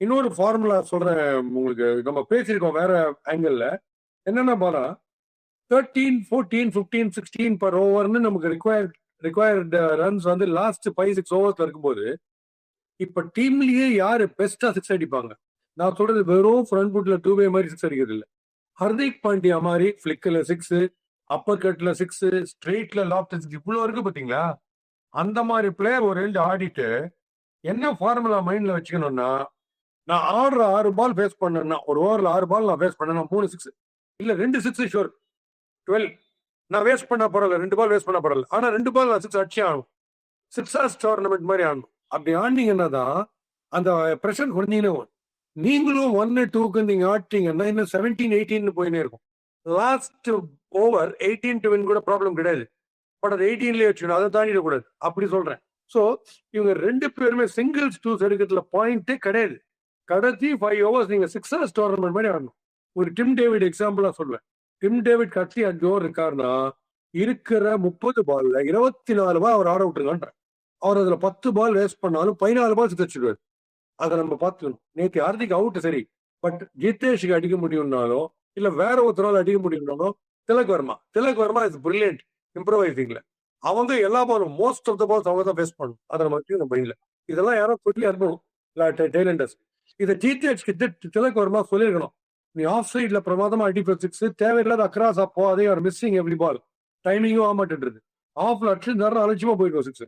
இன்னொரு ஃபார்முலா சொல்றேன் உங்களுக்கு. நம்ம பேசியிருக்கோம் வேற ஆங்கிள். என்னன்னா பாரா 13, 14, 15, 16 பர் ஓவர்னு நமக்கு ரிக்வயர்டு ரன்ஸ் வந்து லாஸ்ட் 5-6 ஓவர்ஸ்ல இருக்கும்போது, இப்ப டீம்லயே யாரு பெஸ்டா சிக்ஸ் அடிப்பாங்க? நான் சொல்றது வெறும் ஃப்ரண்ட் ஃபுட்ல டூ வே மாதிரி சிக்ஸ் அடிக்கிறது இல்ல. ஹர்திக் பாண்டியா மாதிரி ஃபிளிக்ல சிக்ஸ், அப்பர் கட்ல சிக்ஸ், ஸ்ட்ரெயிட்ல லாப்ட் சிக்ஸ், இவ்வளவு இருக்கு பாத்தீங்களா? அந்த மாதிரி பிளேயர் ஒரு ரெண்டு ஆடிட்டு என்ன ஃபார்முலா மைண்ட்ல வச்சுக்கணும்னா, நான் ஆடுற 6 பால் ஃபேஸ் பண்ணேன்னா, ஒரு ஓவர்ல 6 பால் நான் ஃபேஸ் பண்ணேன்னா 3 சிக்ஸ் இல்ல 2 சிக்ஸ் ஷோர் 12. நான் வேஸ்ட் பண்ண பரவாயில்ல, 2 பால் வேஸ்ட் பண்ண பரவாயில்ல, ஆனா 2 பால் நான் சிக்ஸ் அடிச்சே ஆகணும். சிக்ஸ் ஹார்ஸ் டோர்னமெண்ட் மாதிரி ஆடணும். அப்படி ஆடினீங்கன்னா தான் அந்த ப்ரெஷர் குறைஞ்சிங்கன்னு வரும். நீங்களும் 1-2க்கு நீங்க ஆட்டீங்கன்னா இன்னும் 17-18 போயினே இருக்கும். லாஸ்ட் ஓவர் 18 டு வின் கூட ப்ராப்ளம் கிடையாது. பட் அது 18லயே வச்சுக்கணும், அதை தாண்டிடக்கூடாது. அப்படி சொல்றேன். ஸோ இவங்க ரெண்டு பேருமே சிங்கிள்ஸ் டூஸ் எடுக்கிறதுல பாயிண்டே கிடையாது. கடைசி 5 ஓவர்ஸ் நீங்க சிக்ஸ் ஹார்ஸ் டோர்னமெண்ட் மாதிரி ஆடணும். ஒரு டிம் டேவிட் எக்ஸாம்பிளா சொல்லுவேன். டிம் டேவிட் கட்சி 5 ஓவர் இருக்காருன்னா இருக்கிற 30 பால்ல 24 பால் அவர் ஆட விட்டுருக்கான்ற. அவர் அதுல 10 பால் வேஸ்ட் பண்ணாலும் 14 பால் சிதச்சிடுவார். அதை நம்ம பார்த்துக்கணும். நேற்று ஹார்திக் அவுட் சரி, பட் ஜித்தேஷுக்கு அடிக்க முடியும்னாலும் இல்ல வேற ஒருத்தரால் அடிக்க முடியும்னாலும் திலக் வர்மா இஸ் பிரில்லியன்ட் இம்ப்ரவைசிங்ல. அவங்க எல்லா பாலும் மோஸ்ட் ஆஃப் த பால்ஸ் அவங்க தான் ஃபேஸ் பண்ணும். அதை நம்ம வச்சுக்கணும் மைண்ட்ல. இதெல்லாம் யாரோ சொல்லி அனுப்பணும் டெய்லண்டர்ஸ். இதை ஜித்தேஷ்க்கு திலக் வர்மா சொல்லியிருக்கணும். நீ ஆஃப் சைட்ல பிரமாதமா அடிப்ப சிக்ஸ், தேவையில்லாத அக்ராஸ் அப்போ அதே மிஸ்ஸிங் எவ்ரி பால், டைமிங்கும் ஆக மாட்டேன்றது. ஆஃப்ல அடிச்சு நேரம் அலட்சியமா போயிடும் சிக்ஸ்.